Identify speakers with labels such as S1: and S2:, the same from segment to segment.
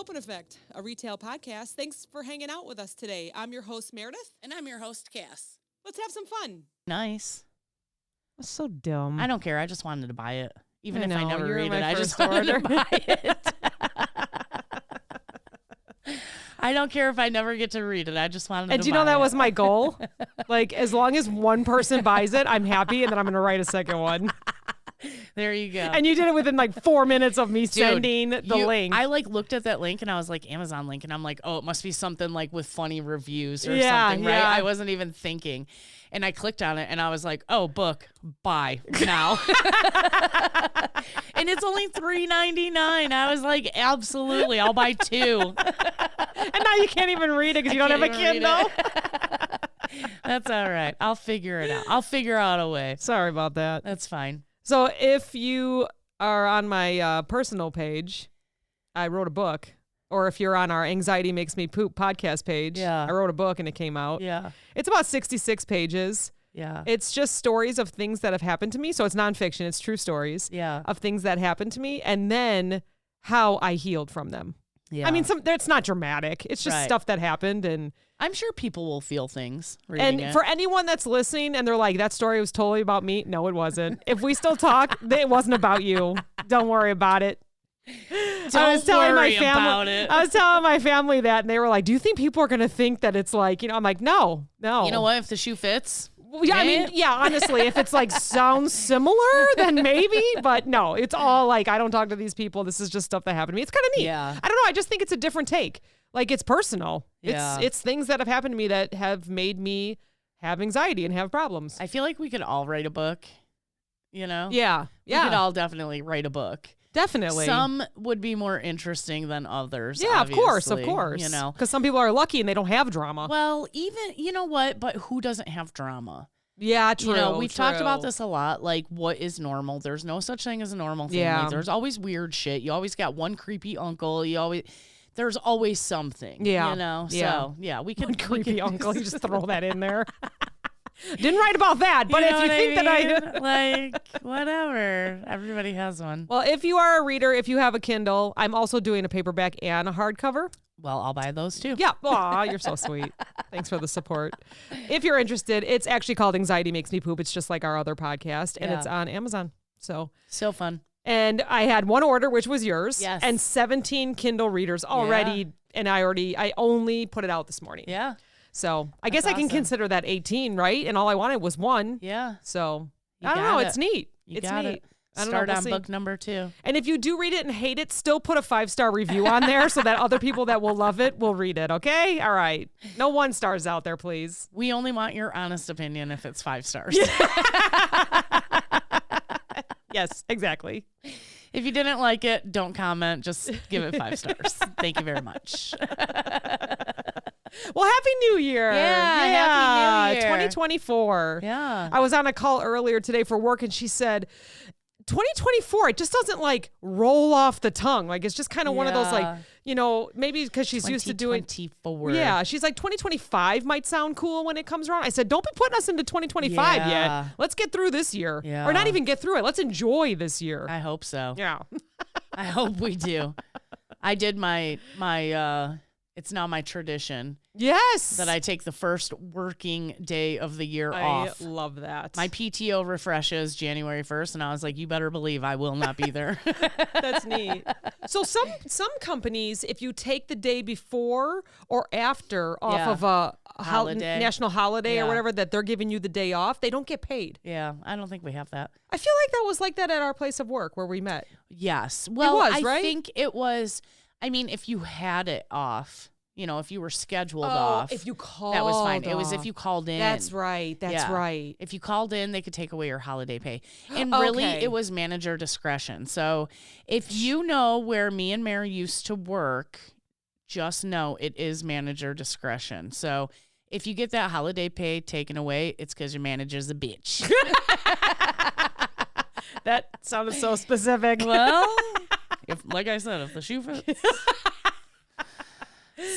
S1: Clopen Effect, a retail podcast. Thanks for hanging out with us today. I'm your host, Meredith.
S2: And I'm your host, Cass.
S1: Let's have some fun.
S2: Nice.
S3: That's so dumb.
S2: I don't care. I just wanted to buy it. Even
S3: I
S2: if I
S3: know,
S2: never
S3: you're
S2: read
S3: my
S2: it, I
S3: first
S2: just wanted to
S3: order.
S2: buy it. I don't care if I never get to read it. I just wanted to buy it.
S3: And do you know that was my goal? Like, as long as one person buys it, I'm happy, and then I'm going to write a second one.
S2: There you go.
S3: And you did it within like 4 minutes of me sending the link.
S2: I looked at that link and I was like, Amazon link, and I'm like, oh, it must be something like with funny reviews or something, right?
S3: Yeah.
S2: I wasn't even thinking. And I clicked on it and I was like, oh, book, buy now. And it's only $3.99. I was like, absolutely, I'll buy two.
S3: And now you can't even read it because you don't have a Kindle.
S2: That's all right. I'll figure it out. I'll figure out a way.
S3: Sorry about that.
S2: That's fine.
S3: So if you are on my personal page, I wrote a book. Or if you're on our Anxiety Makes Me Poop podcast page,
S2: Yeah.
S3: I wrote a book and it came out.
S2: Yeah.
S3: It's about 66 pages.
S2: Yeah.
S3: It's just stories of things that have happened to me. So it's nonfiction. It's true stories
S2: Yeah.
S3: of things that happened to me and then how I healed from them.
S2: Yeah.
S3: I mean, it's not dramatic. It's just
S2: Right.
S3: stuff that happened. And
S2: I'm sure people will feel things reading it.
S3: for anyone that's listening and they're like, that story was totally about me. No, it wasn't. If we still talk, it wasn't about you. Don't worry about it. I was telling my family
S2: about it.
S3: I was telling my family that, and they were like, "Do you think people are going to think that it's like, I'm like, no.
S2: You know what? If the shoe fits.
S3: Well, yeah, I mean, yeah, honestly, if it's like sounds similar, then maybe, but no, it's all like, I don't talk to these people. This is just stuff that happened to me. It's kind of neat.
S2: Yeah.
S3: I don't know. I just think it's a different take. Like, it's personal.
S2: Yeah.
S3: It's things that have happened to me that have made me have anxiety and have problems.
S2: I feel like we could all write a book,
S3: Yeah.
S2: We could all definitely write a book.
S3: Definitely.
S2: Some would be more interesting than others.
S3: Yeah, of course.
S2: obviously, You know.
S3: Because some people are lucky and they don't have drama.
S2: Well, even, you know what? But who doesn't have drama?
S3: Yeah, true.
S2: You know, we've talked
S3: true.
S2: about this a lot. Like, what is normal? There's no such thing as a normal family.
S3: Yeah.
S2: There's always weird shit. You always got one creepy uncle. There's always something.
S3: Yeah.
S2: You know?
S3: Yeah.
S2: So, yeah, we could.
S3: Creepy uncle. You just throw that in there. Didn't write about that, but if you think that I...
S2: Like, whatever. Everybody has one.
S3: Well, if you are a reader, if you have a Kindle, I'm also doing a paperback and a hardcover.
S2: Well, I'll buy those too.
S3: Yeah. Aw, you're so sweet. Thanks for the support. If you're interested, it's actually called Anxiety Makes Me Poop. It's just like our other podcast, and it's on Amazon. So
S2: fun.
S3: And I had one order, which was yours.
S2: Yes.
S3: And 17 Kindle readers already. And I only put it out this morning.
S2: Yeah.
S3: So I guess I can
S2: awesome.
S3: consider that 18, right? And all I wanted was one.
S2: Yeah.
S3: So
S2: You
S3: I don't
S2: got
S3: know.
S2: it.
S3: It's neat.
S2: You
S3: It's
S2: got
S3: neat.
S2: it.
S3: I don't
S2: Start
S3: know. We'll
S2: on
S3: see.
S2: book number 2.
S3: And if you do read it and hate it, still put a 5-star review on there so that other people that will love it will read it. Okay? All right. No 1 stars out there, please.
S2: We only want your honest opinion if it's 5 stars.
S3: Yes, exactly.
S2: If you didn't like it, don't comment. Just give it 5 stars. Thank you very much.
S3: Well, Happy New Year.
S2: Yeah, Happy New Year.
S3: 2024.
S2: Yeah.
S3: I was on a call earlier today for work and she said, 2024, it just doesn't like roll off the tongue. Like it's just kind of one of those like, maybe because she's used to doing
S2: 2024.
S3: Yeah, she's like 2025 might sound cool when it comes around. I said, don't be putting us into 2025
S2: Yeah.
S3: yet. Let's get through this year.
S2: Yeah.
S3: Or not even get through it. Let's enjoy this year.
S2: I hope so.
S3: Yeah.
S2: I hope we do. I did my it's now my tradition
S3: Yes.
S2: that I take the first working day of the year
S3: I
S2: off.
S3: love that.
S2: My PTO refreshes January 1st, and I was like, you better believe I will not be there.
S3: That's neat. So some companies, if you take the day before or after off of a
S2: Holiday.
S3: national holiday or
S2: Yeah.
S3: whatever that they're giving you the day off, they don't get paid.
S2: Yeah, I don't think we have that.
S3: I feel like that was like that at our place of work where we met.
S2: Yes. Well,
S3: was,
S2: I
S3: right?
S2: think it was, I mean, if you had it off, if you were scheduled off.
S3: If you called
S2: that was fine. It was
S3: off.
S2: if you called in.
S3: That's right. That's
S2: Yeah.
S3: right.
S2: If you called in, they could take away your holiday pay. And really,
S3: Okay.
S2: it was manager discretion. So if you know where me and Mary used to work, just know it is manager discretion. So if you get that holiday pay taken away, it's because your manager's a bitch.
S3: That sounded so specific.
S2: Well, like I said, if the shoe fits.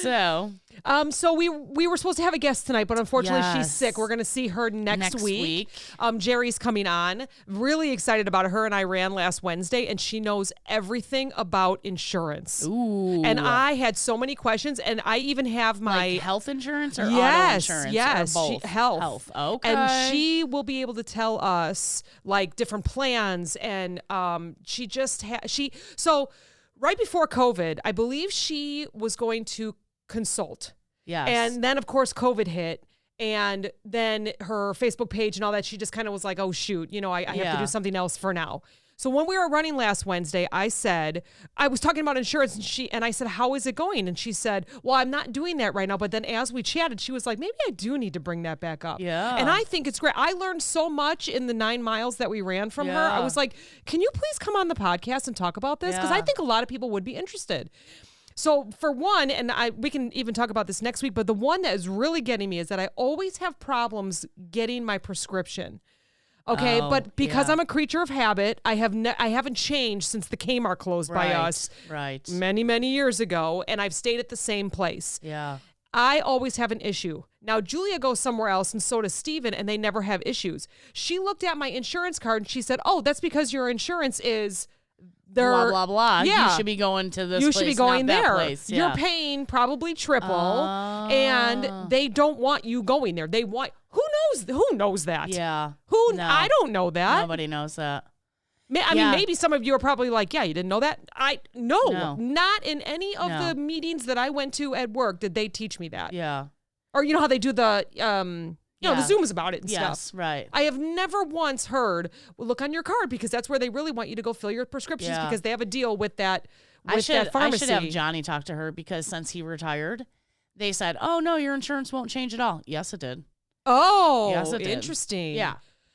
S2: So
S3: So we were supposed to have a guest tonight, but unfortunately she's
S2: Yes.
S3: sick. We're gonna see her next
S2: week.
S3: week. Jerry's coming on. Really excited about her, and I ran last Wednesday, and she knows everything about insurance.
S2: Ooh.
S3: And I had so many questions, and I even have my
S2: like health insurance or auto
S3: yes,
S2: insurance?
S3: yes,
S2: or both?
S3: health.
S2: Okay.
S3: And she will be able to tell us like different plans, and she just so right before COVID, I believe she was going to consult.
S2: Yes.
S3: And then of course COVID hit, and then her Facebook page and all that, she just kind of was like, oh shoot, I have to do something else for now. So when we were running last Wednesday, I was talking about insurance, and I said, how is it going? And she said, well, I'm not doing that right now. But then as we chatted, she was like, maybe I do need to bring that back up.
S2: Yeah.
S3: And I think it's great. I learned so much in the 9 miles that we ran from her. I was like, can you please come on the podcast and talk about this? Because I think a lot of people would be interested. So for one, and we can even talk about this next week, but the one that is really getting me is that I always have problems getting my prescription. Okay, but because I'm a creature of habit, I haven't changed since the Kmart closed by us many, many years ago, and I've stayed at the same place.
S2: Yeah.
S3: I always have an issue. Now, Julia goes somewhere else, and so does Steven, and they never have issues. She looked at my insurance card, and she said, oh, that's because your insurance is...
S2: blah, blah, blah.
S3: Yeah.
S2: You should be going to this
S3: you
S2: place,
S3: should be going
S2: not that
S3: there.
S2: place. Yeah.
S3: You're paying probably triple, and they don't want you going there. They want... Who knows that?
S2: Yeah.
S3: No. I don't know that.
S2: Nobody knows that.
S3: I mean, maybe some of you are probably like, yeah, you didn't know that. No, not in any of
S2: No.
S3: the meetings that I went to at work did they teach me that.
S2: Yeah.
S3: Or how they do the, the Zooms about it and
S2: Yes,
S3: stuff.
S2: right.
S3: I have never once heard, well, look on your card, because that's where they really want you to go fill your prescriptions, because they have a deal with that that pharmacy.
S2: I should have Johnny talk to her, because since he retired, they said, oh, no, your insurance won't change at all. Yes, it did.
S3: Oh,
S2: yes, it did.
S3: Interesting.
S2: Yeah.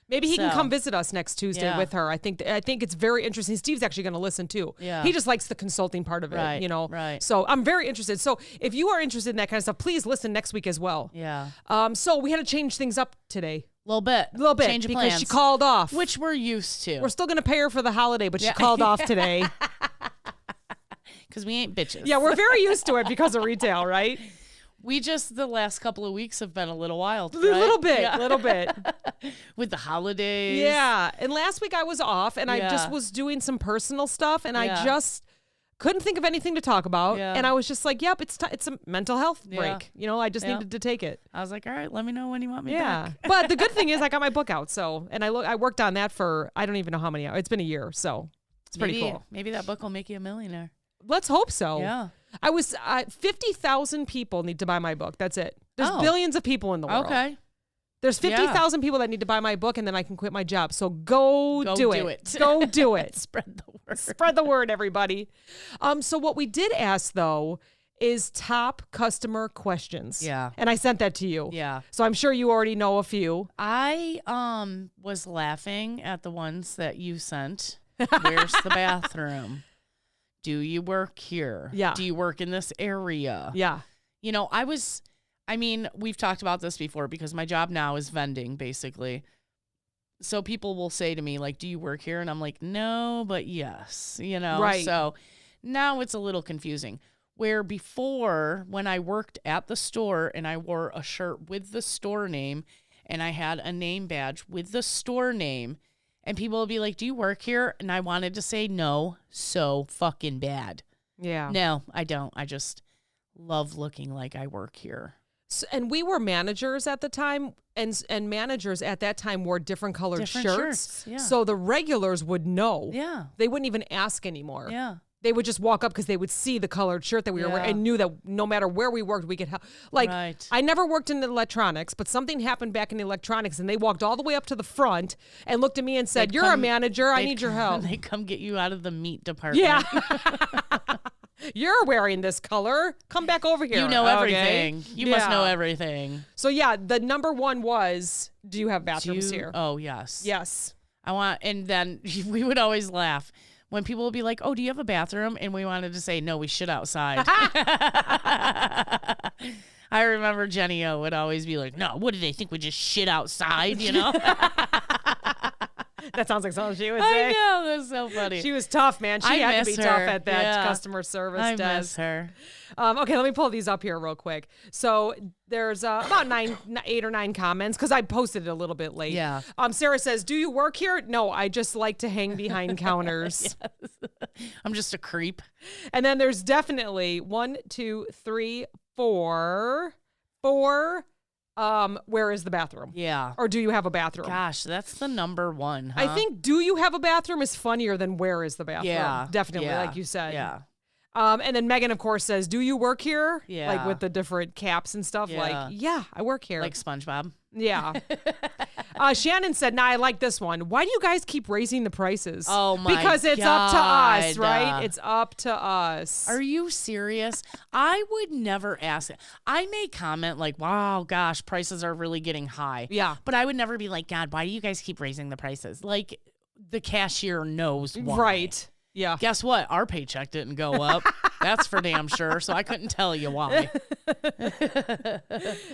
S3: Maybe he can come visit us next Tuesday with her. I think it's very interesting. Steve's actually going to listen too.
S2: Yeah.
S3: He just likes the consulting part of it,
S2: Right.
S3: So I'm very interested. So if you are interested in that kind of stuff, please listen next week as well.
S2: Yeah.
S3: So we had to change things up today.
S2: A little bit.
S3: Because
S2: Change of plans.
S3: she called off.
S2: Which we're used to.
S3: We're still going to pay her for the holiday, but she called off today.
S2: Because we ain't bitches.
S3: Yeah, we're very used to it because of retail, right?
S2: We just, the last couple of weeks have been a little wild, right?
S3: Little bit.
S2: With the holidays.
S3: Yeah. And last week I was off, and I just was doing some personal stuff, and I just couldn't think of anything to talk about.
S2: Yeah.
S3: And I was just like, yep, it's a mental health break. I just needed to take it.
S2: I was like, all right, let me know when you want me back.
S3: But the good thing is I got my book out. So, and I worked on that for, I don't even know how many hours. It's been a year. So it's pretty cool.
S2: Maybe that book will make you a millionaire.
S3: Let's hope so.
S2: Yeah.
S3: 50,000 people need to buy my book. That's it. There's billions of people in the world.
S2: Okay.
S3: There's 50,000 people that need to buy my book, and then I can quit my job. So go do it. Go do it.
S2: Spread the word.
S3: Spread the word, everybody. So what we did ask, though, is top customer questions.
S2: Yeah.
S3: And I sent that to you.
S2: Yeah.
S3: So I'm sure you already know a few.
S2: I was laughing at the ones that you sent. Where's the bathroom? Do you work here?
S3: Yeah.
S2: Do you work in this area?
S3: Yeah.
S2: We've talked about this before, because my job now is vending, basically. So people will say to me, like, do you work here? And I'm like, no, but yes,
S3: Right.
S2: So now it's a little confusing. Where before, when I worked at the store and I wore a shirt with the store name and I had a name badge with the store name, and people will be like, do you work here? And I wanted to say no so fucking bad.
S3: Yeah.
S2: No, I don't. I just love looking like I work here.
S3: So, and we were managers at the time, and managers at that time wore different colored shirts.
S2: Yeah.
S3: So the regulars would know.
S2: Yeah.
S3: They wouldn't even ask anymore.
S2: Yeah.
S3: They would just walk up because they would see the colored shirt that we were wearing and knew that no matter where we worked, we could help. Like, I never worked in electronics, but something happened back in electronics, and they walked all the way up to the front and looked at me and said, "You're a manager. I need your help."
S2: They come get you out of the meat department.
S3: Yeah. You're wearing this color. Come back over here.
S2: You know everything.
S3: Okay?
S2: You must know everything.
S3: So, the number one was, do you have bathrooms here?
S2: Oh, yes.
S3: Yes.
S2: And then we would always laugh when people would be like, oh, do you have a bathroom? And we wanted to say, no, we shit outside. I remember Jenny O would always be like, no, what do they think? We just shit outside,
S3: That's That sounds like something she would
S2: I
S3: say.
S2: know, that's so funny.
S3: She was tough, man. She had to be
S2: miss
S3: tough
S2: her.
S3: at that
S2: Yeah.
S3: customer service
S2: I
S3: desk.
S2: miss her.
S3: Okay, let me pull these up here real quick. So there's about 8 or 9 comments because I posted it a little bit late.
S2: Yeah.
S3: Sarah says, "Do you work here?" No, I just like to hang behind counters.
S2: I'm just a creep.
S3: And then there's definitely 1, 2, 3, 4. Where is the bathroom?
S2: Yeah.
S3: Or do you have a bathroom?
S2: Gosh, that's the number one, huh?
S3: I think "do you have a bathroom" is funnier than "where is the bathroom."
S2: Yeah.
S3: Definitely,
S2: Yeah.
S3: like you said.
S2: Yeah.
S3: And then Megan, of course, says, "Do you work here?"
S2: Yeah.
S3: Like with the different caps and stuff.
S2: Yeah.
S3: Like, yeah, I work here.
S2: Like SpongeBob.
S3: Yeah. Shannon said, "Nah, I like this one. Why do you guys keep raising the prices?"
S2: Oh, my
S3: Because it's up to us,
S2: God.
S3: right? It's up to us.
S2: Are you serious? I would never ask it. I may comment like, wow, gosh, prices are really getting high.
S3: Yeah.
S2: But I would never be like, God, why do you guys keep raising the prices? Like, the cashier knows why.
S3: Right. Yeah.
S2: Guess what? Our paycheck didn't go up. That's for damn sure. So I couldn't tell you why.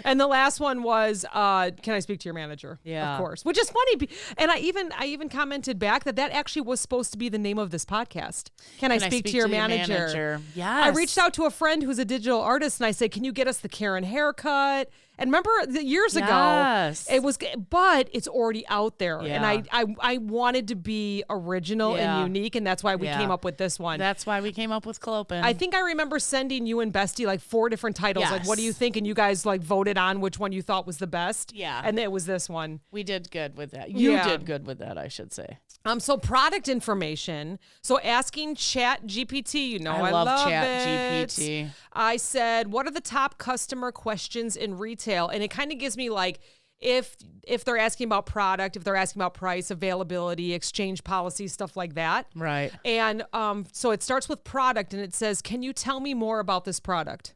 S3: And the last one was, "Can I speak to your manager?"
S2: Yeah.
S3: Of course. Which is funny. And I even commented back that actually was supposed to be the name of this podcast. Can I speak to your manager?
S2: Yes.
S3: I reached out to a friend who's a digital artist and I said, "Can you get us the Karen haircut?" And remember years ago,
S2: Yes.
S3: it was, but it's already out there.
S2: Yeah.
S3: And I wanted to be original
S2: Yeah.
S3: and unique. And that's why we
S2: Yeah.
S3: came up with this one.
S2: That's why we came up with Clopen.
S3: I think I remember sending you and Bestie like 4 different titles. Like, what do you
S2: Yes.
S3: think? And you guys like voted on which one you thought was the best.
S2: Yeah.
S3: And it was this one.
S2: we did good with that. You
S3: Yeah.
S2: did good with that, I should say.
S3: So product information. So asking Chat GPT, I
S2: love
S3: love
S2: Chat
S3: it.
S2: GPT.
S3: I said, what are the top customer questions in retail? And it kind of gives me like, if they're asking about product, if they're asking about price, availability, exchange policy, stuff like that.
S2: Right.
S3: And so it starts with product and it says, "Can you tell me more about this product?"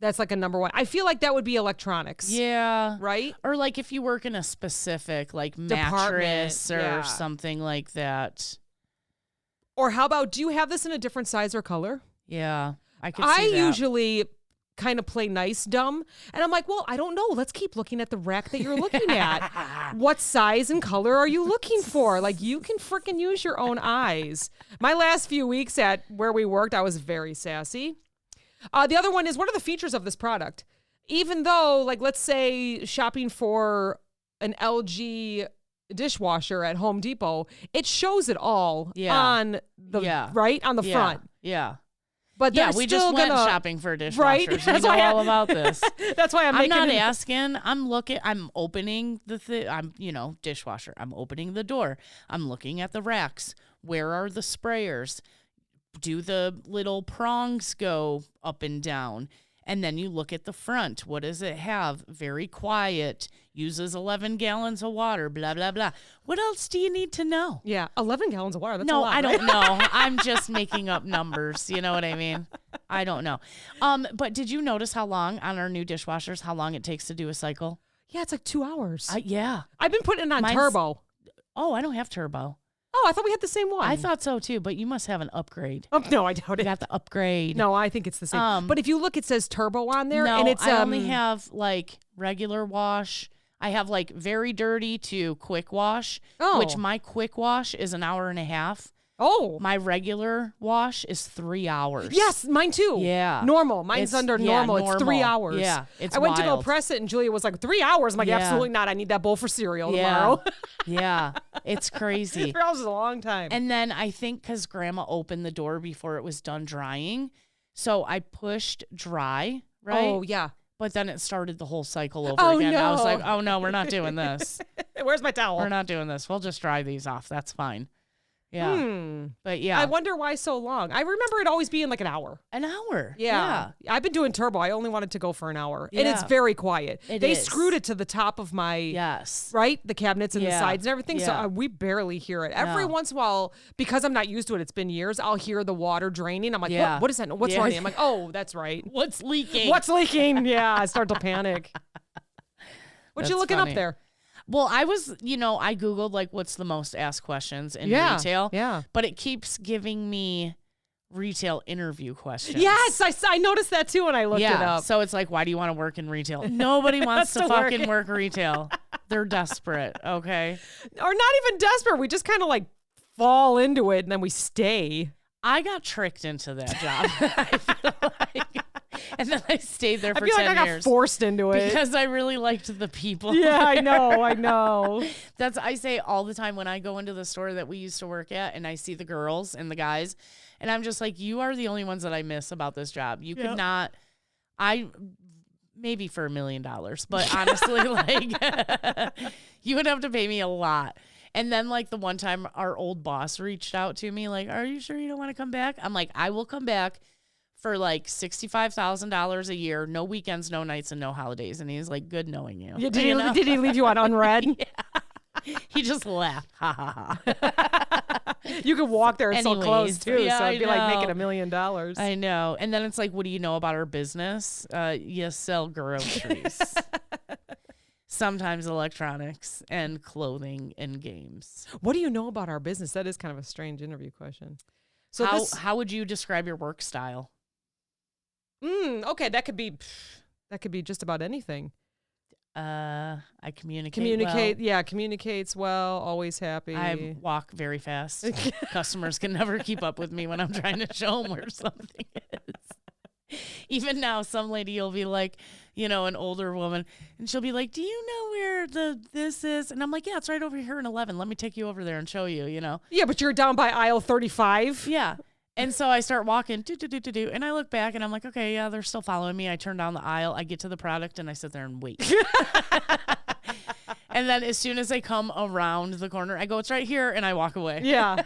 S3: That's like a number one. I feel like that would be electronics.
S2: Yeah.
S3: Right?
S2: Or like if you work in a specific like mattress
S3: Department,
S2: or
S3: yeah.
S2: something like that.
S3: Or how about, do you have this in a different size or color?
S2: Yeah. I could see
S3: I
S2: that.
S3: usually kind of play nice dumb. And I'm like, well, I don't know. Let's keep looking at the rack that you're looking at. What size and color are you looking for? Like, you can freaking use your own eyes. My last few weeks at where we worked, I was very sassy. The other one is, what are the features of this product? Even though, like, let's say shopping for an LG dishwasher at Home Depot, it shows it all on the right on the front.
S2: Yeah.
S3: But
S2: Yeah,
S3: they're
S2: we
S3: still
S2: just went
S3: gonna,
S2: shopping for dishwashers.
S3: Right?
S2: We
S3: That's
S2: know
S3: why
S2: all about this.
S3: That's why I'm
S2: I'm
S3: making
S2: not
S3: it-
S2: asking. I'm looking. I'm opening the I'm dishwasher. I'm opening the door. I'm looking at the racks. Where are the sprayers? Do the little prongs go up and down? And then you look at the front. What does it have? Very quiet. Uses 11 gallons of water. Blah blah blah. What else do you need to know?
S3: Yeah, 11 gallons of water. That's a
S2: No,
S3: lot,
S2: I
S3: right?
S2: don't know. I'm just making up numbers. You know what I mean? I don't know. But did you notice how long on our new dishwashers, how long it takes to do a cycle?
S3: Yeah, it's like 2 hours.
S2: Yeah.
S3: I've been putting it on
S2: Mine's-
S3: turbo.
S2: Oh, I don't have turbo.
S3: Oh, I thought we had the same one.
S2: I thought so too, but you must have an upgrade.
S3: Oh, no, I doubt
S2: You
S3: it.
S2: got the upgrade.
S3: No, I think it's the same. But if you look, it says turbo on there,
S2: No,
S3: and it's
S2: I only have like regular wash. I have like very dirty to quick wash, which
S3: Oh.
S2: my quick wash is an hour and a half.
S3: Oh,
S2: My regular wash is 3 hours.
S3: yes, mine too.
S2: Yeah.
S3: Normal. Mine's
S2: It's-
S3: under
S2: yeah,
S3: normal. It's 3
S2: normal.
S3: hours.
S2: Yeah, it's
S3: I went to go
S2: wild.
S3: press it, and Julia was like, 3 hours. I'm like,
S2: Yeah.
S3: absolutely not. I need that bowl for cereal
S2: Yeah.
S3: tomorrow.
S2: Yeah. It's crazy.
S3: 3 hours is a long time.
S2: And then I think because Grandma opened the door before it was done drying, so I pushed dry, right?
S3: Oh, yeah.
S2: But then it started the whole cycle over
S3: Oh,
S2: again. I was
S3: no.
S2: like, oh no, we're not doing this.
S3: Where's my towel?
S2: We're not doing this. We'll just dry these off. That's fine. Yeah. But yeah.
S3: I wonder why so long. I remember it always being like an hour.
S2: An hour.
S3: Yeah. I've been doing turbo. I only wanted to go for an hour. And it's
S2: Yeah.
S3: very quiet.
S2: It
S3: they
S2: is.
S3: screwed it to the top of my,
S2: Yes.
S3: right? The cabinets and the
S2: Yeah.
S3: sides and everything. So
S2: Yeah.
S3: we barely hear it. Every
S2: No.
S3: once in a while, because I'm not used to it, it's been years, I'll hear the water draining. I'm like,
S2: Yeah.
S3: what is that? What's
S2: Yeah.
S3: running? I'm like, oh, that's right.
S2: What's leaking?
S3: What's leaking? Yeah. I start to panic. What you
S2: That's
S3: looking
S2: funny.
S3: up there?
S2: Well, I was, I Googled like what's the most asked questions in
S3: Yeah.
S2: retail.
S3: Yeah.
S2: But it keeps giving me retail interview questions.
S3: Yes. I noticed that too when I looked it up.
S2: So it's like, why do you want to work in retail? Nobody wants to
S3: to work.
S2: fucking work retail. They're desperate, okay?
S3: Or not even desperate. We just kind of like fall into it and then we stay.
S2: I got tricked into that job. I feel like. And then I stayed there for 10 years.
S3: I feel like I got forced into it.
S2: Because I really liked the people.
S3: Yeah, I know.
S2: I say all the time when I go into the store that we used to work at and I see the girls and the guys, and I'm just like, you are the only ones that I miss about this job. You could not, maybe for $1 million, but honestly, like, you would have to pay me a lot. And then, like, the one time our old boss reached out to me, like, are you sure you don't want to come back? I'm like, I will come back for like $65,000 a year, no weekends, no nights, and no holidays. And he's like, good knowing you.
S3: Yeah, did he leave you on unread?
S2: Yeah. He just laughed. Ha ha ha.
S3: You could walk there. It's so close too.
S2: Yeah,
S3: so it'd be like making $1 million.
S2: I know. And then it's like, what do you know about our business? You sell groceries. Sometimes electronics and clothing and games.
S3: What do you know about our business? That is kind of a strange interview question. So
S2: how would you describe your work style?
S3: Okay, that could be just about anything.
S2: I communicate well.
S3: Yeah, communicates well, always happy.
S2: I walk very fast. Customers can never keep up with me when I'm trying to show them where something is. Even now, some lady will be like, an older woman, and she'll be like, do you know where this is? And I'm like, yeah, it's right over here in 11. Let me take you over there and show you,
S3: Yeah, but you're down by aisle 35.
S2: Yeah. And so I start walking, and I look back, and I'm like, okay, yeah, they're still following me. I turn down the aisle. I get to the product, and I sit there and wait. And then as soon as they come around the corner, I go, it's right here, and I walk away.
S3: Yeah.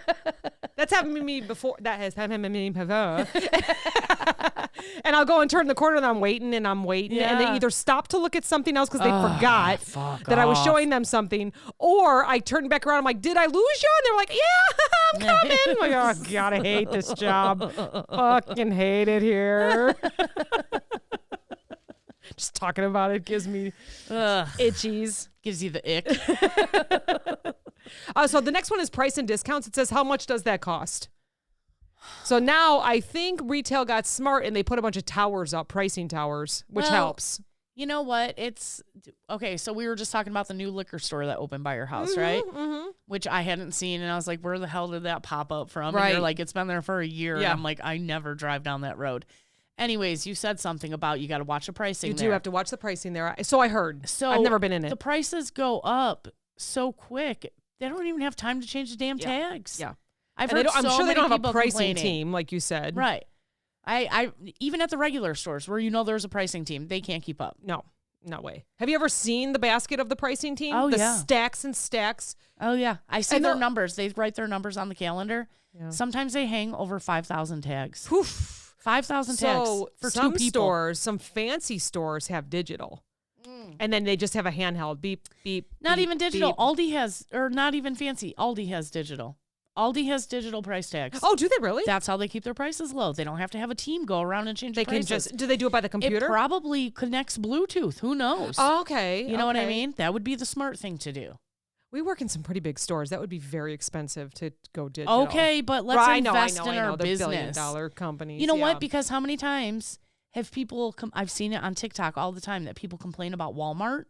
S3: That's happened to me before. That has happened to me before. And I'll go and turn the corner, and I'm waiting, and they either stop to look at something else because they forgot that I was showing them something, or I turn back around. I'm like, did I lose you? And they're like, yeah, I'm coming. I'm like, oh God, I hate this job. Fucking hate it here. Just talking about it gives me itchies.
S2: Gives you the ick.
S3: So the next one is price and discounts. It says, how much does that cost? So now I think retail got smart and they put a bunch of towers up, pricing towers, which helps.
S2: You know what? It's okay. So we were just talking about the new liquor store that opened by your house, right? Mm-hmm. Which I hadn't seen. And I was like, where the hell did that pop up from?
S3: Right.
S2: And you're like, it's been there for a year.
S3: Yeah.
S2: And I'm like, I never drive down that road. Anyways, you said something about you got to watch the pricing
S3: You
S2: there.
S3: do have to watch the pricing there. So I heard. So I've never been in it.
S2: The prices go up so quick. They don't even have time to change the damn tags.
S3: Yeah.
S2: I've heard
S3: I'm sure they don't have a pricing
S2: complaining.
S3: team, like you said.
S2: Right. I even at the regular stores where there's a pricing team, they can't keep up.
S3: No way. Have you ever seen the basket of the pricing team?
S2: Oh,
S3: the
S2: yeah.
S3: stacks and stacks.
S2: Oh, yeah. I see their numbers. They write their numbers on the calendar.
S3: Yeah.
S2: Sometimes they hang over 5,000 tags.
S3: Poof.
S2: 5,000 tags for
S3: some
S2: 2 people.
S3: Some fancy stores have digital. And then they just have a handheld beep, beep.
S2: Not
S3: beep,
S2: even digital.
S3: Beep.
S2: Aldi has, or not even fancy. Aldi has digital. Aldi has digital price tags.
S3: Oh, do they really?
S2: That's how they keep their prices low. They don't have to have a team go around and change the prices.
S3: Do they do it by the computer?
S2: It probably connects Bluetooth. Who knows?
S3: Oh, okay.
S2: You know what I mean? That would be the smart thing to do.
S3: We work in some pretty big stores. That would be very expensive to go digital.
S2: Okay, but let's invest in our
S3: They're
S2: business.
S3: $1 billion companies.
S2: You know what? Because how many times have people I've seen it on TikTok all the time that people complain about Walmart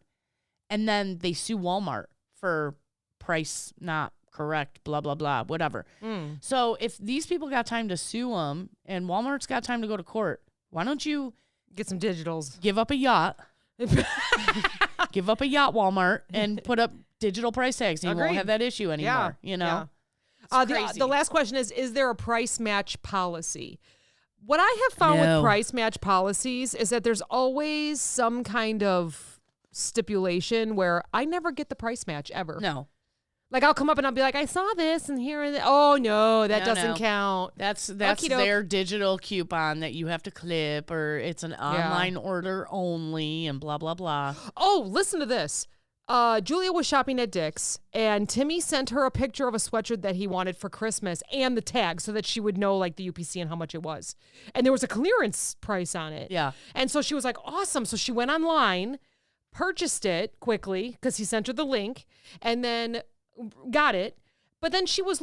S2: and then they sue Walmart for price not correct, blah, blah, blah, whatever. So if these people got time to sue them and Walmart's got time to go to court, why don't you
S3: get some digitals?
S2: Give up a yacht. Give up a yacht, Walmart, and put up digital price tags. And you won't have that issue anymore.
S3: Yeah. The last question is there a price match policy? What I have found with price match policies is that there's always some kind of stipulation where I never get the price match ever.
S2: No.
S3: Like I'll come up and I'll be like, I saw this and here and there. Oh no, that doesn't count.
S2: That's their digital coupon that you have to clip, or it's an online order only, and blah blah blah.
S3: Oh, listen to this. Julia was shopping at Dick's, and Timmy sent her a picture of a sweatshirt that he wanted for Christmas and the tag so that she would know like the UPC and how much it was. And there was a clearance price on it.
S2: Yeah. And
S3: so she was like, awesome. So she went online, purchased it quickly because he sent her the link, and then got it. But then she went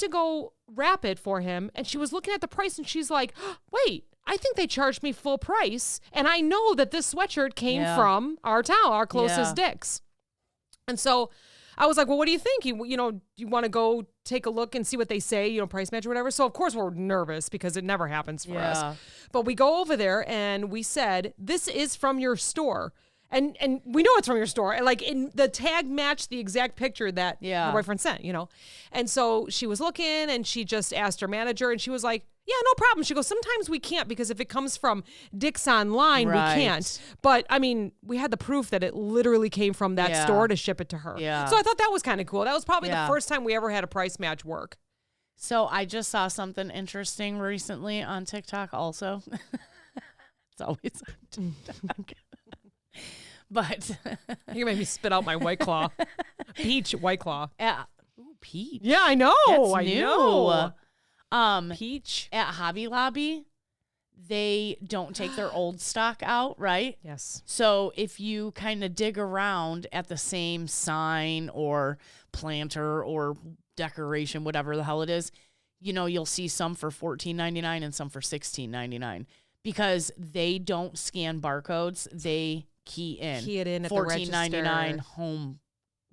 S3: to go wrap it for him, and she was looking at the price, and she's like, wait, I think they charged me full price, and I know that this sweatshirt came from our town, our closest Dick's. And so I was like, well, what do you think? Do you want to go take a look and see what they say, price match or whatever? So, of course, we're nervous because it never happens for us. But we go over there and we said, this is from your store. And we know it's from your store. And like the tag matched the exact picture that her boyfriend sent, And so she was looking and she just asked her manager and she was like, yeah, no problem. She goes, sometimes we can't because if it comes from Dick's Online, we can't. But I mean, we had the proof that it literally came from that store to ship it to her.
S2: Yeah.
S3: So I thought that was kind of cool. That was probably the first time we ever had a price match work.
S2: So I just saw something interesting recently on TikTok also. It's always on TikTok. But
S3: you made me spit out my White Claw. Peach White Claw.
S2: Ooh, peach.
S3: Yeah, I know.
S2: That's
S3: I
S2: new.
S3: know. Peach.
S2: At Hobby Lobby, they don't take their old stock out, right?
S3: Yes.
S2: So if you kind of dig around at the same sign or planter or decoration, whatever the hell it is, you'll see some for $14.99 and some for $16.99 because they don't scan barcodes. They key it in at the register. $14.99 home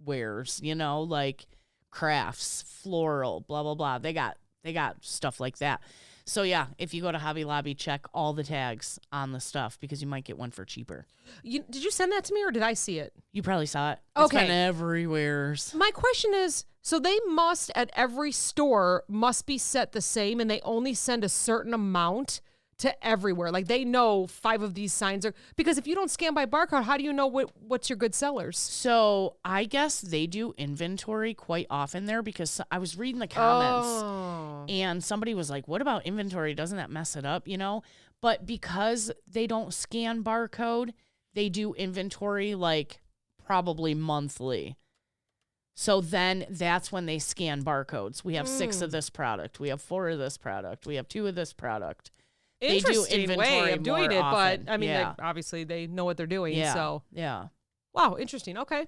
S2: wares, like crafts, floral, blah blah blah. They got stuff like that. So yeah, if you go to Hobby Lobby, check all the tags on the stuff because you might get one for cheaper.
S3: Did you send that to me or did I see it?
S2: You probably saw it.
S3: Okay.
S2: It's kind of everywhere.
S3: My question is, so they must at every store must be set the same and they only send a certain amount to everywhere. Like they know 5 of these signs are, because if you don't scan by barcode, how do you know what's your good sellers?
S2: So I guess they do inventory quite often there because I was reading the comments and somebody was like, what about inventory? Doesn't that mess it up? But because they don't scan barcode, they do inventory like probably monthly. So then that's when they scan barcodes. We have 6 of this product. We have 4 of this product. We have 2 of this product.
S3: Interesting
S2: they do
S3: way of doing it,
S2: often.
S3: but I mean, obviously they know what they're doing.
S2: Yeah.
S3: So
S2: yeah.
S3: Wow, interesting. Okay.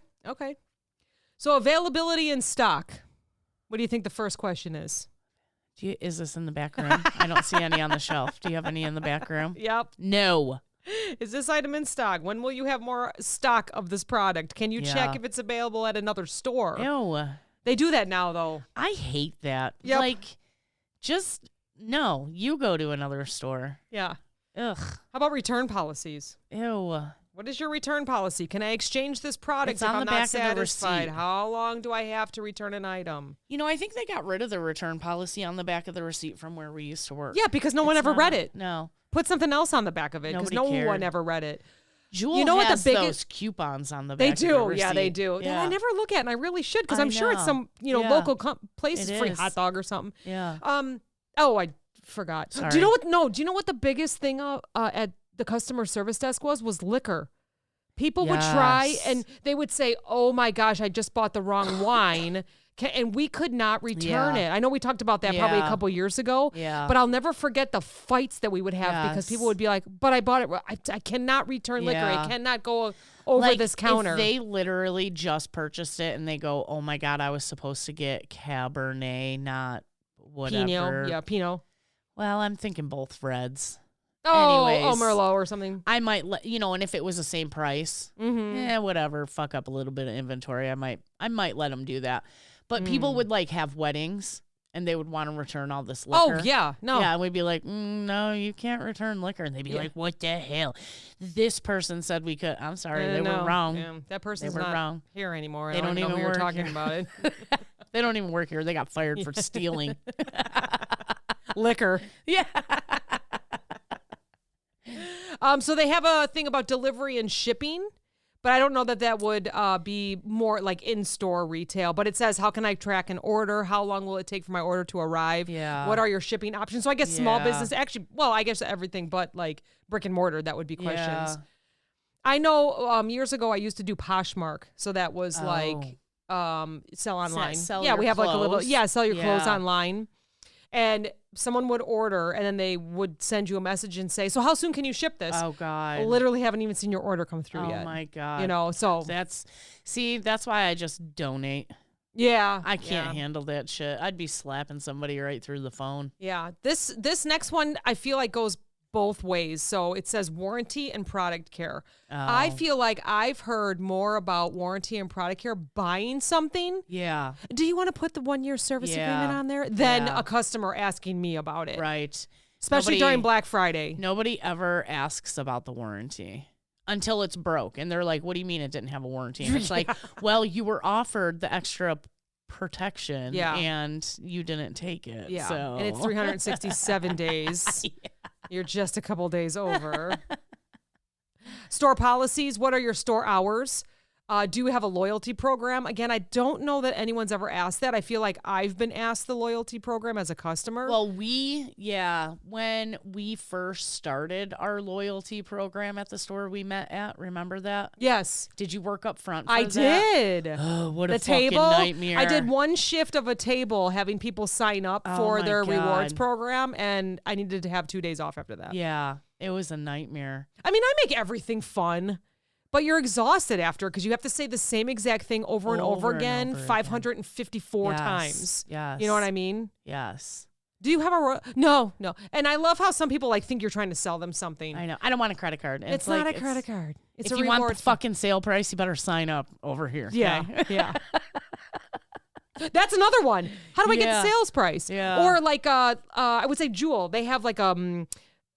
S3: So availability in stock. What do you think the first question is?
S2: Is this in the back room? I don't see any on the shelf. Do you have any in the back room?
S3: Yep.
S2: No.
S3: Is this item in stock? When will you have more stock of this product? Can you check if it's available at another store?
S2: Ew.
S3: They do that now, though.
S2: I hate that.
S3: Yep.
S2: Like, just, no, you go to another store.
S3: Yeah.
S2: Ugh.
S3: How about return policies?
S2: Ew.
S3: What is your return policy? Can I exchange this product if I'm not satisfied? How long do I have to return an item?
S2: I think they got rid of the return policy on the back of the receipt from where we used to work.
S3: Yeah, because no one ever read it.
S2: No.
S3: Put something else on the back of it because no one ever read it.
S2: Jewel has those coupons on the back of the receipt.
S3: Yeah, they do.
S2: Yeah.
S3: That I never look at, and I really should because I'm sure it's some local place, free hot dog or something.
S2: Yeah.
S3: Oh, I forgot.
S2: Sorry.
S3: Do you know what? No. Do you know what the biggest thing at the customer service desk was liquor. People would try and they would say, "Oh my gosh, I just bought the wrong wine." And we could not return it. I know we talked about that probably a couple years ago.
S2: Yeah.
S3: But I'll never forget the fights that we would have because people would be like, "But I bought it. I cannot return liquor. It cannot go over this counter."
S2: If they literally just purchased it and they go, "Oh my God, I was supposed to get Cabernet, not whatever."
S3: Pinot. Yeah, Pinot.
S2: Well, I'm thinking both reds.
S3: Oh, Merlot or something.
S2: I might let and if it was the same price, whatever, fuck up a little bit of inventory. I might let them do that. But people would have weddings and they would want to return all this liquor.
S3: Oh yeah, no.
S2: Yeah, and we'd be like, no, you can't return liquor. And they'd be like, what the hell? This person said we could. I'm sorry, they were wrong.
S3: Yeah, that person's
S2: not
S3: wrong here anymore.
S2: They don't even know who you're talking
S3: about it.
S2: They don't even work here. They got fired for stealing
S3: liquor.
S2: Yeah.
S3: So they have a thing about delivery and shipping, but I don't know that would be more like in-store retail. But it says, how can I track an order? How long will it take for my order to arrive?
S2: Yeah.
S3: What are your shipping options? So I guess small business, actually, well, I guess everything but like brick and mortar, that would be questions.
S2: Yeah.
S3: I know years ago I used to do Poshmark. So that was like sell online. We have like a little, sell your clothes online. And someone would order and then they would send you a message and say, so how soon can you ship this?
S2: Oh, God.
S3: I literally haven't even seen your order come through yet.
S2: Oh, my God.
S3: So.
S2: That's why I just donate.
S3: Yeah.
S2: I can't handle that shit. I'd be slapping somebody right through the phone.
S3: Yeah. This next one I feel like goes both ways. So it says warranty and product care. I feel like I've heard more about warranty and product care buying something.
S2: Yeah.
S3: Do you want to put the 1-year service agreement on there? Than a customer asking me about it.
S2: Right.
S3: Especially during Black Friday.
S2: Nobody ever asks about the warranty until it's broke. And they're like, what do you mean it didn't have a warranty? And it's like, well, you were offered the extra protection and you didn't take it.
S3: Yeah.
S2: So.
S3: And it's 367 days. You're just a couple days over. Store policies. What are your store hours? Do you have a loyalty program? Again, I don't know that anyone's ever asked that. I feel like I've been asked the loyalty program as a customer.
S2: Well, when we first started our loyalty program at the store we met at, remember that?
S3: Yes.
S2: Did you work up front for
S3: I
S2: that?
S3: did.
S2: Oh, what
S3: the
S2: a fucking
S3: table,
S2: nightmare.
S3: I did one shift of a table having people sign up for their rewards program, and I needed to have 2 days off after that.
S2: Yeah, it was a nightmare.
S3: I mean, I make everything fun. But you're exhausted after because you have to say the same exact thing over and over again 554 times.
S2: Yes.
S3: You know what I mean?
S2: Yes.
S3: Do you have a... No. And I love how some people think you're trying to sell them something.
S2: I know. I don't want a credit card.
S3: It's not a credit card. It's
S2: if you want the fucking sale price, you better sign up over here. Okay?
S3: Yeah. That's another one. How do I get the sales price?
S2: Yeah.
S3: Or I would say Jewel. They have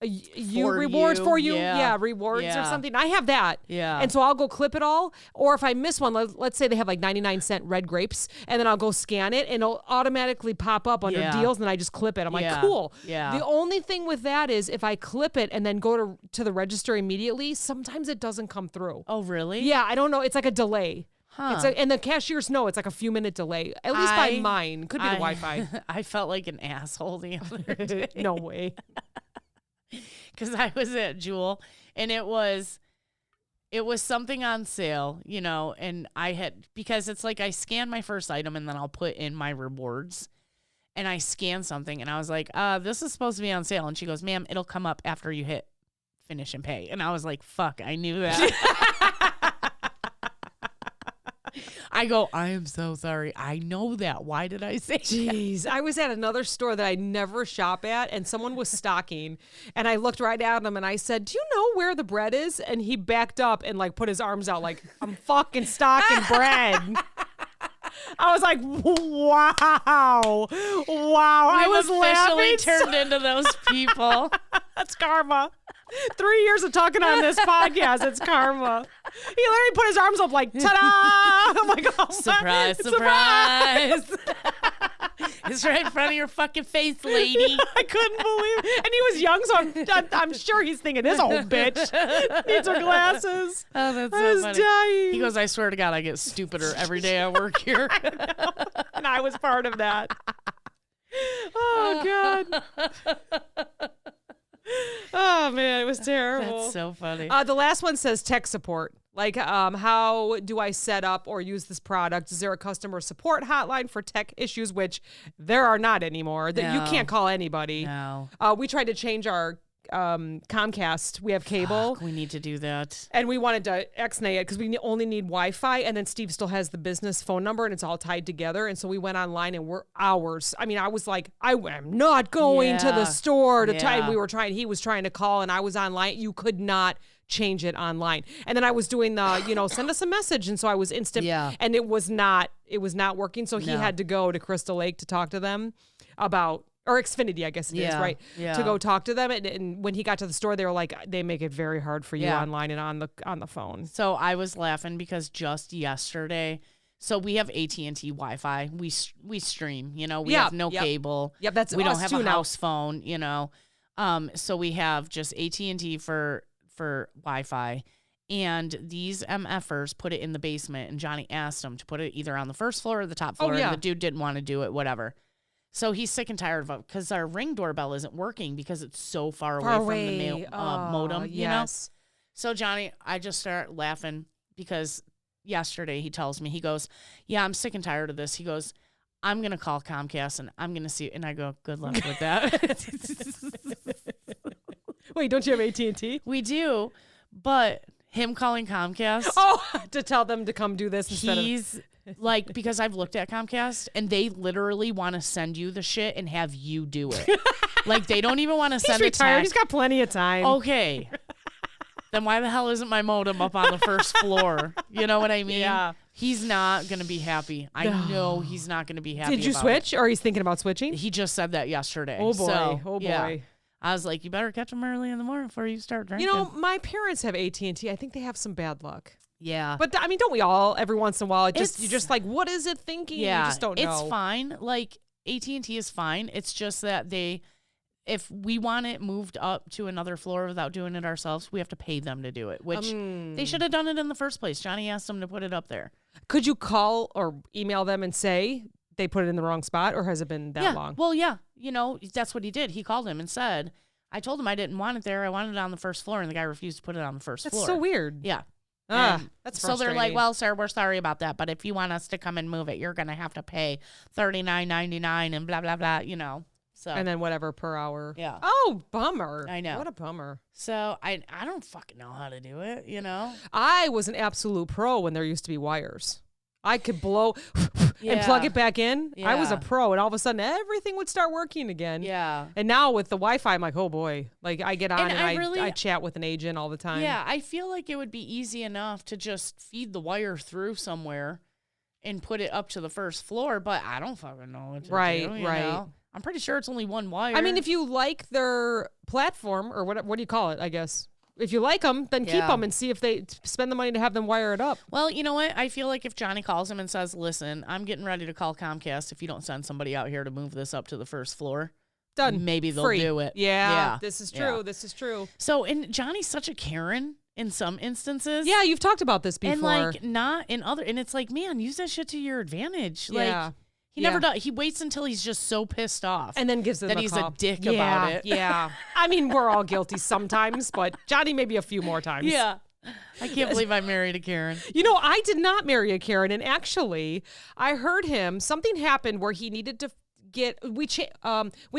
S3: rewards for you. Yeah, rewards or something. I have that.
S2: Yeah.
S3: And so I'll go clip it all. Or if I miss one, let's say they have 99-cent red grapes, and then I'll go scan it, and it'll automatically pop up under deals, and then I just clip it. I'm like, cool.
S2: Yeah.
S3: The only thing with that is if I clip it and then go to the register immediately, sometimes it doesn't come through.
S2: Oh, really?
S3: Yeah, I don't know. It's like a delay.
S2: Huh.
S3: And the cashiers know it's like a few minute delay. At least by mine. Could be the Wi-Fi.
S2: I felt like an asshole the other day.
S3: No way.
S2: Because I was at Jewel and it was something on sale, and because it's like I scan my first item and then I'll put in my rewards, and I scan something and I was like, this is supposed to be on sale. And she goes, ma'am, it'll come up after you hit finish and pay. And I was like, fuck, I knew that. I go, I am so sorry. I know that. Why did I say
S3: Jeez. I was at another store that I never shop at, and someone was stocking, and I looked right at him and I said, do you know where the bread is? And he backed up and put his arms out like, I'm fucking stocking bread. I was like, wow. I was
S2: officially
S3: laughing.
S2: Turned into those people.
S3: That's karma. 3 years of talking on this podcast, it's karma. He literally put his arms up like, ta-da! I'm like, oh,
S2: surprise. It's right in front of your fucking face, lady.
S3: I couldn't believe it. And he was young, so I'm sure he's thinking, this old bitch needs her glasses.
S2: Oh, that's
S3: I was
S2: funny.
S3: dying.
S2: He goes, I swear to God, I get stupider every day I work here.
S3: And I was part of that. Oh, God. Oh, man, it was terrible.
S2: That's so funny.
S3: The last one says tech support. How do I set up or use this product? Is there a customer support hotline for tech issues, which there are not anymore? That you can't call anybody.
S2: No.
S3: We tried to change our Comcast. We have cable.
S2: Fuck, we need to do that.
S3: And we wanted to Xnay it because we only need Wi-Fi. And then Steve still has the business phone number and it's all tied together. And so we went online and we're hours. I mean, I was like, I am not going to the store to try. He was trying to call and I was online. You could not change it online. And then I was doing the, send us a message. And so I was instant and it was not working. So he had to go to Crystal Lake to talk to them about, or Xfinity, I guess it is, right?
S2: Yeah.
S3: To go talk to them. And when he got to the store, they were like, they make it very hard for you online and on the phone.
S2: So I was laughing because just yesterday, so we have AT&T Wi-Fi. We stream, we have no cable.
S3: Yep, that's
S2: we
S3: us
S2: don't have
S3: too
S2: a
S3: now.
S2: house phone, So we have just AT&T for Wi-Fi. And these MFers put it in the basement, and Johnny asked them to put it either on the first floor or the top floor. And the dude didn't want to do it, whatever. So he's sick and tired of it because our Ring doorbell isn't working because it's so far away from the modem, you know? So Johnny, I just start laughing because yesterday he tells me, he goes, yeah, I'm sick and tired of this. He goes, I'm going to call Comcast and I'm going to see. And I go, good luck with that.
S3: Wait, don't you have AT&T?
S2: We do, but him calling Comcast.
S3: Oh, to tell them to come do this instead of...
S2: Like, because I've looked at Comcast and they literally want to send you the shit and have you do it. Like, they don't even want to send
S3: He's retired.
S2: a
S3: He's
S2: text.
S3: got plenty of time.
S2: Okay. Then why the hell isn't my modem up on the first floor? You know what I mean?
S3: Yeah.
S2: He's not going to be happy. I know he's not going to be happy.
S3: Did you
S2: about
S3: switch,
S2: it.
S3: or he's thinking about switching?
S2: He just said that yesterday.
S3: Oh boy.
S2: So,
S3: Oh boy.
S2: yeah. I was like, you better catch him early in the morning before you start drinking.
S3: You know, my parents have AT&T. I think they have some bad luck.
S2: Yeah.
S3: But I mean, don't we all? Every once in a while, you're
S2: It's-
S3: just like, what is it thinking?
S2: Yeah,
S3: You just don't know.
S2: it's fine. Like, AT&T is fine. It's just that if we want it moved up to another floor without doing it ourselves, we have to pay them to do it, which they should have done it in the first place. Johnny asked them to put it up there.
S3: Could you call or email them and say they put it in the wrong spot, or has it been that long?
S2: Well, yeah. You know, that's what he did. He called him and said, I told him I didn't want it there. I wanted it on the first floor, and the guy refused to put it on the first
S3: That's
S2: floor.
S3: so weird.
S2: Yeah.
S3: That's
S2: so they're like,
S3: frustrating.
S2: well, sir, we're sorry about that, but if you want us to come and move it, you're going to have to pay $39.99 and blah, blah, blah, you know. So
S3: And then whatever per hour.
S2: Yeah.
S3: Oh, bummer.
S2: I know.
S3: What a bummer.
S2: So I don't fucking know how to do it, you know?
S3: I was an absolute pro when there used to be wires. I could blow and
S2: Yeah.
S3: plug it back in. I was a
S2: Yeah.
S3: pro, and all of a sudden everything would start working again.
S2: Yeah.
S3: And now with the Wi-Fi, I'm like, oh boy. Like I get on
S2: And
S3: and I chat with an agent all the time.
S2: Yeah, I feel like it would be easy enough to just feed the wire through somewhere and put it up to the first floor, but I don't fucking know what to
S3: Right,
S2: do, you
S3: right.
S2: know? I'm pretty sure it's only one wire.
S3: I mean, if you like their platform, or what do you call it, I guess? If you like them, then keep
S2: Yeah.
S3: them and see if they spend the money to have them wire it up.
S2: Well, you know what? I feel like if Johnny calls him and says, listen, I'm getting ready to call Comcast if you don't send somebody out here to move this up to the first floor.
S3: Done.
S2: Maybe they'll
S3: Free.
S2: do it.
S3: Yeah, this is true.
S2: Yeah.
S3: This is true.
S2: So, and Johnny's such a Karen in some instances.
S3: Yeah, you've talked about this before.
S2: And like not in other, and it's like, man, use that shit to your advantage.
S3: Yeah.
S2: Like he never does. He waits until he's just so pissed off.
S3: and then gives them
S2: that
S3: a
S2: he's
S3: call.
S2: a dick
S3: Yeah,
S2: about it.
S3: Yeah. I mean, we're all guilty sometimes, but Johnny maybe a few more times.
S2: Yeah. I can't believe I married a Karen.
S3: You know, I did not marry a Karen, and actually, I heard something happened where he needed to we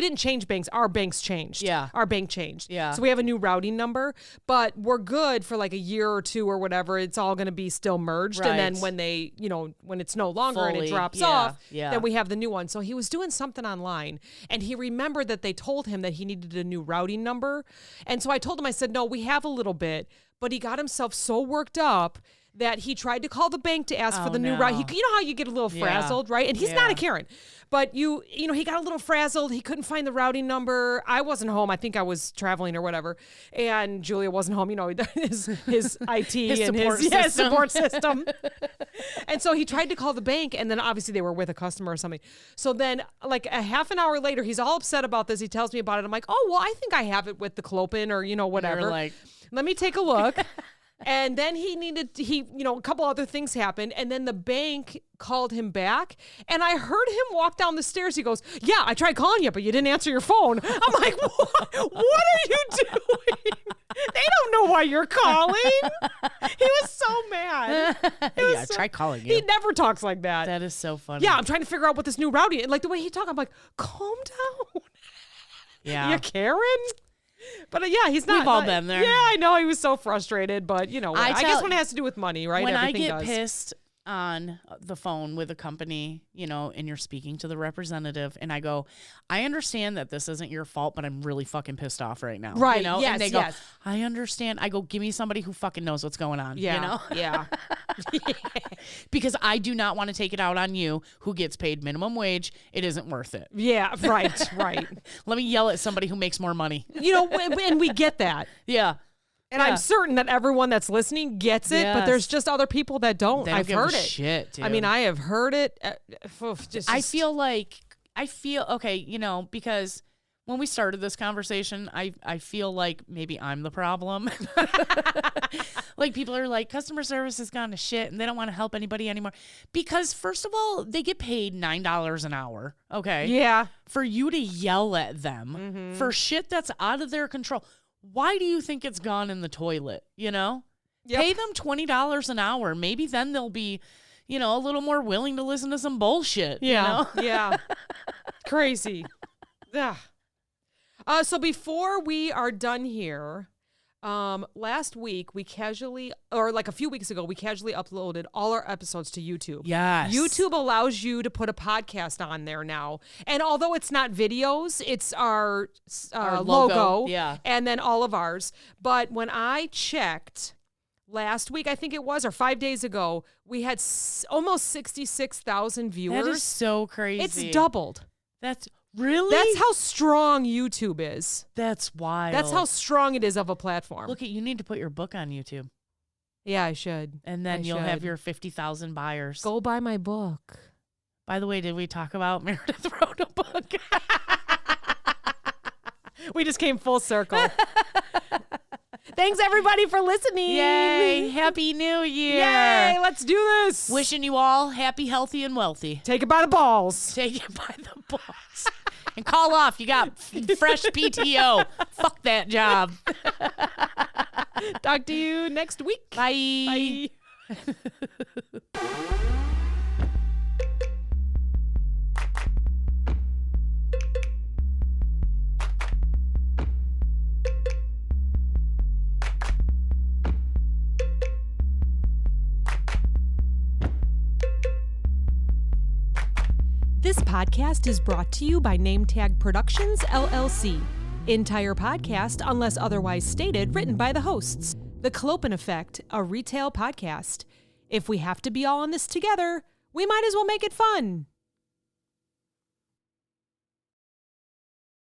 S3: didn't change banks. Our banks changed.
S2: Yeah.
S3: Our bank changed.
S2: Yeah.
S3: So we have a new routing number, but we're good for like a year or two or whatever. It's all going to be still merged. And then
S2: Right.
S3: when they, when it's no longer and it
S2: Fully,
S3: drops
S2: yeah,
S3: off,
S2: yeah.
S3: then we have the new one. So he was doing something online and he remembered that they told him that he needed a new routing number. And so I told him, I said, no, we have a little bit, but he got himself so worked up that he tried to call the bank to ask for the new route. You know how you get a little frazzled, right? And he's not a Karen, but he got a little frazzled. He couldn't find the routing number. I wasn't home. I think I was traveling or whatever. And Julia wasn't home. his IT and his support system. And so he tried to call the bank, and then obviously they were with a customer or something. So then like a half an hour later, he's all upset about this. He tells me about it. I'm like, oh, well, I think I have it with the Clopen or, whatever.
S2: You're like,
S3: let me take a look. And then a couple other things happened. And then the bank called him back. And I heard him walk down the stairs. He goes, yeah, I tried calling you, but you didn't answer your phone. I'm like, what are you doing? They don't know why you're calling. He was so mad.
S2: try calling you.
S3: He never talks like that.
S2: That is so funny.
S3: Yeah, I'm trying to figure out what this new routing. And like the way he talked, I'm like, calm down.
S2: Yeah.
S3: You Karen? But yeah, he's not.
S2: We've all been there.
S3: Yeah, I know. He was so frustrated, but I guess when it has to do with money, right?
S2: When
S3: Everything
S2: I get
S3: does.
S2: pissed on the phone with a company, and you're speaking to the representative, and I go, I understand that this isn't your fault, but I'm really fucking pissed off right now.
S3: Right. Yes,
S2: and they go,
S3: yes.
S2: I understand. I go, give me somebody who fucking knows what's going on.
S3: Yeah. Yeah.
S2: Because I do not want to take it out on you who gets paid minimum wage. It isn't worth it.
S3: Yeah. Right. Right.
S2: Let me yell at somebody who makes more money.
S3: And we get that.
S2: Yeah.
S3: And I'm certain that everyone that's listening gets it, but
S2: Yes.
S3: there's just other people that don't.
S2: They don't
S3: I've
S2: give
S3: heard
S2: a
S3: it.
S2: shit, dude.
S3: I mean, I have heard it.
S2: I feel okay, because when we started this conversation, I feel like maybe I'm the problem. Like people are like, customer service has gone to shit and they don't want to help anybody anymore. Because first of all, they get paid $9 an hour. Okay.
S3: Yeah.
S2: For you to yell at them for shit that's out of their control. Why do you think it's gone in the toilet?
S3: Yep.
S2: Pay them $20 an hour. Maybe then they'll be, a little more willing to listen to some bullshit.
S3: Yeah. Yeah. Crazy. Yeah. So before we are done here, Last week we casually, or like a few weeks ago, we casually uploaded all our episodes to YouTube.
S2: Yes.
S3: YouTube allows you to put a podcast on there now. And although it's not videos, it's our logo.
S2: Yeah.
S3: And then all of ours. But when I checked last week, I think it was, or 5 days ago, we had almost 66,000 viewers.
S2: That is so crazy.
S3: It's doubled.
S2: That's really?
S3: That's how strong YouTube is.
S2: That's wild.
S3: That's how strong it is of a platform.
S2: Look, you need to put your book on YouTube.
S3: Yeah, I should.
S2: And then you'll have your 50,000 buyers.
S3: Go buy my book.
S2: By the way, did we talk about Meredith wrote a book?
S3: We just came full circle. Thanks, everybody, for listening.
S2: Yay. Happy New Year.
S3: Yay. Let's do this.
S2: Wishing you all happy, healthy, and wealthy.
S3: Take it by the balls.
S2: Take it by the balls. And call off. You got fresh PTO. Fuck that job.
S3: Talk to you next week.
S2: Bye.
S3: Bye. This podcast is brought to you by NameTag Productions, LLC. Entire podcast, unless otherwise stated, written by the hosts. The Clopen Effect, a retail podcast. If we have to be all in this together, we might as well make it fun.